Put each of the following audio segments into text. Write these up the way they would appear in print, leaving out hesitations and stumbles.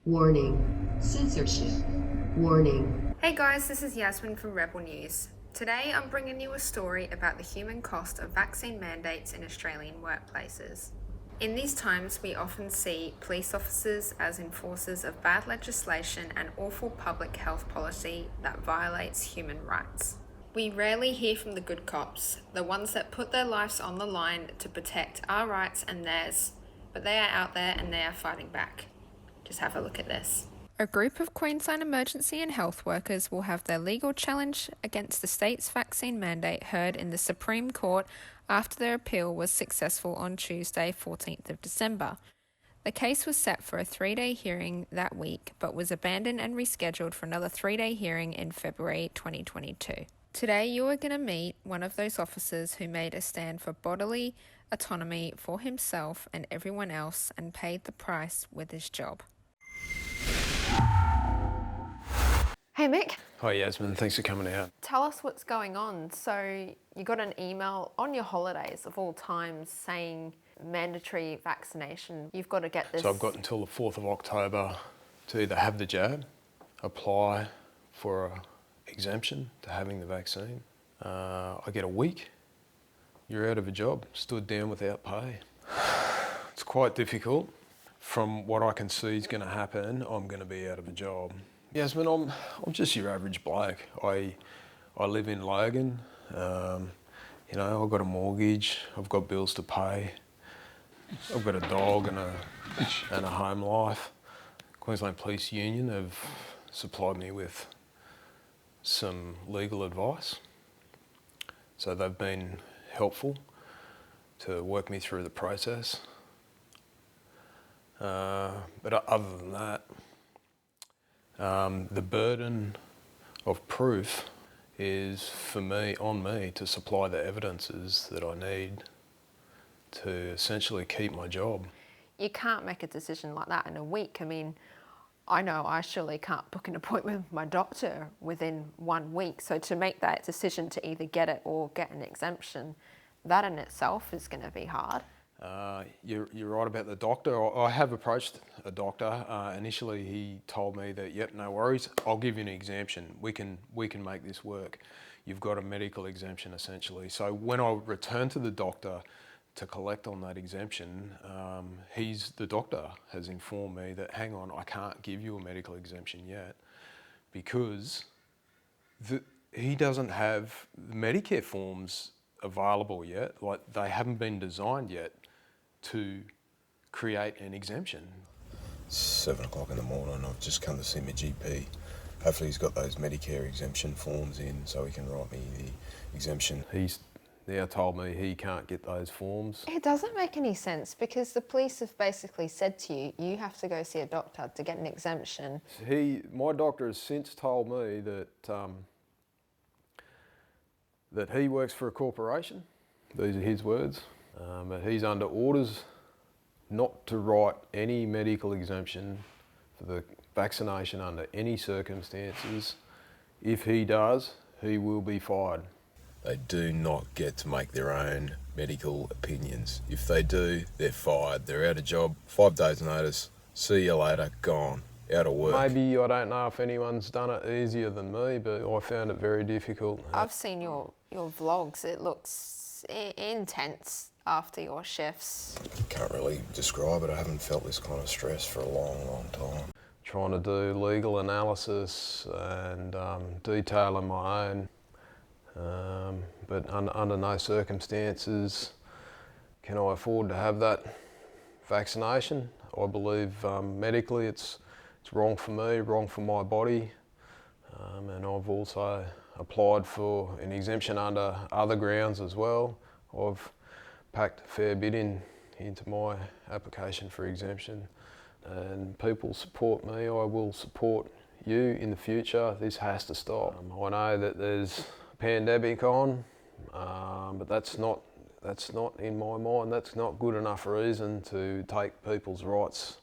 Warning. Censorship. Warning. Hey guys, this is Yasmin from Rebel News. Today I'm bringing you a story about the human cost of vaccine mandates in Australian workplaces. In these times, we often see police officers as enforcers of bad legislation and awful public health policy that violates human rights. We rarely hear from the good cops, the ones that put their lives on the line to protect our rights and theirs, but they are out there and they are fighting back. Just have a look at this. A group of Queensland emergency and health workers will have their legal challenge against the state's vaccine mandate heard in the Supreme Court after their appeal was successful on Tuesday, 14th of December. The case was set for a 3-day hearing that week, but was abandoned and rescheduled for another 3-day hearing in February 2022. Today you are going to meet one of those officers who made a stand for bodily autonomy for himself and everyone else and paid the price with his job. Hey Mick, Hi Yasmin, thanks for coming out. tell us what's going on. So you got an email on your holidays of all times saying mandatory vaccination. You've got to get this. So I've got until the 4th of October to either have the jab, apply for an exemption to having the vaccine. I get a week, you're out of a job, stood down without pay. It's quite difficult. From what I can see is going to happen, I'm going to be out of a job. Yasmin, I'm just your average bloke. I live in Logan. I've got a mortgage. I've got bills to pay. I've got a dog and a home life. Queensland Police Union have supplied me with some legal advice. So they've been helpful to work me through the process. But other than that, the burden of proof is on me to supply the evidences that I need to essentially keep my job. You can't make a decision like that in a week. I mean, I know I surely can't book an appointment with my doctor within 1 week. So to make that decision to either get it or get an exemption, that in itself is going to be hard. You're right about the doctor. I have approached a doctor. Initially, he told me that, yep, no worries, I'll give you an exemption. We can make this work. You've got a medical exemption, essentially. So when I returned to the doctor to collect on that exemption, the doctor has informed me that, hang on, I can't give you a medical exemption yet because he doesn't have the Medicare forms available yet. Like, they haven't been designed yet to create an exemption. 7 o'clock in the morning, I've just come to see my GP. Hopefully he's got those Medicare exemption forms in so he can write me the exemption. He's now told me he can't get those forms. It doesn't make any sense because the police have basically said to you, you have to go see a doctor to get an exemption. My doctor has since told me that he works for a corporation. These are his words. But he's under orders not to write any medical exemption for the vaccination under any circumstances. If he does, he will be fired. They do not get to make their own medical opinions. If they do, they're fired. They're out of job, 5 days notice, see you later, gone, out of work. Maybe, I don't know if anyone's done it easier than me, but I found it very difficult. I've seen your vlogs. It looks intense after your shifts. Can't really describe it. I haven't felt this kind of stress for a long, long time. Trying to do legal analysis and detailing my own, but under no circumstances can I afford to have that vaccination. I believe medically it's wrong for me, wrong for my body, and I've also applied for an exemption under other grounds as well. I've packed a fair bit into my application for exemption, and people support me. I will support you in the future. This has to stop. I know that there's a pandemic on, but that's not in my mind. That's not good enough reason to take people's rights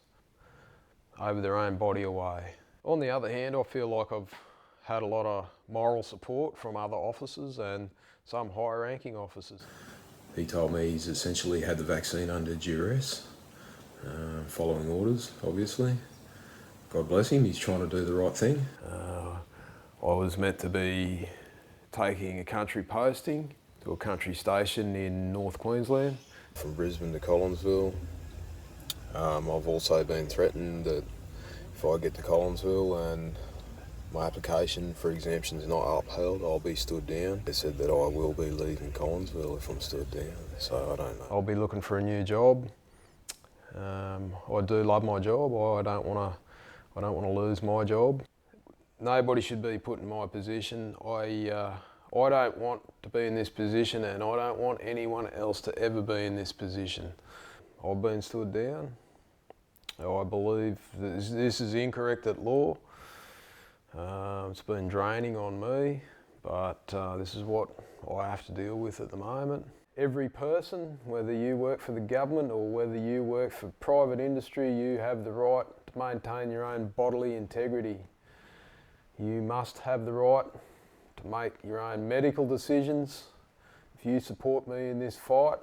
over their own body away. On the other hand, I feel like I've had a lot of moral support from other officers and some higher ranking officers. He told me he's essentially had the vaccine under duress, following orders, obviously. God bless him, he's trying to do the right thing. I was meant to be taking a country posting to a country station in North Queensland. From Brisbane to Collinsville. I've also been threatened that if I get to Collinsville and my application for exemption is not upheld, I'll be stood down. They said that I will be leaving Collinsville if I'm stood down, so I don't know. I'll be looking for a new job. I do love my job. I don't want to lose my job. Nobody should be put in my position. I don't want to be in this position, and I don't want anyone else to ever be in this position. I've been stood down. I believe this is incorrect at law. It's been draining on me, but this is what I have to deal with at the moment. Every person, whether you work for the government or whether you work for private industry, you have the right to maintain your own bodily integrity. You must have the right to make your own medical decisions. If you support me in this fight,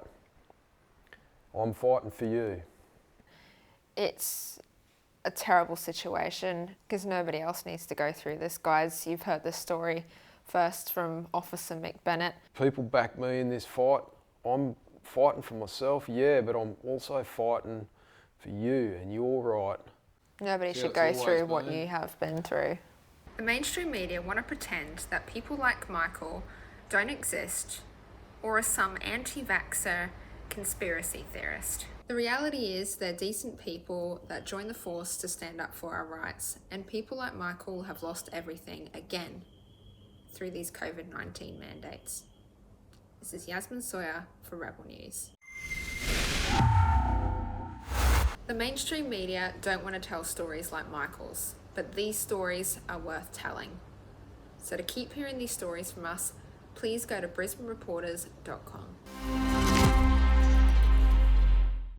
I'm fighting for you. It's a terrible situation because nobody else needs to go through this. Guys, you've heard this story first from Officer Mick Bennett. People back me in this fight. I'm fighting for myself, yeah, but I'm also fighting for you and your right. Nobody should go through what you have been through. The mainstream media want to pretend that people like Michael don't exist or are some anti-vaxxer conspiracy theorist. The reality is they're decent people that join the force to stand up for our rights, and people like Michael have lost everything again through these COVID-19 mandates. This is Yasmin Sawyer for Rebel News. The mainstream media don't want to tell stories like Michael's, but these stories are worth telling. So to keep hearing these stories from us, please go to brisbanereporters.com.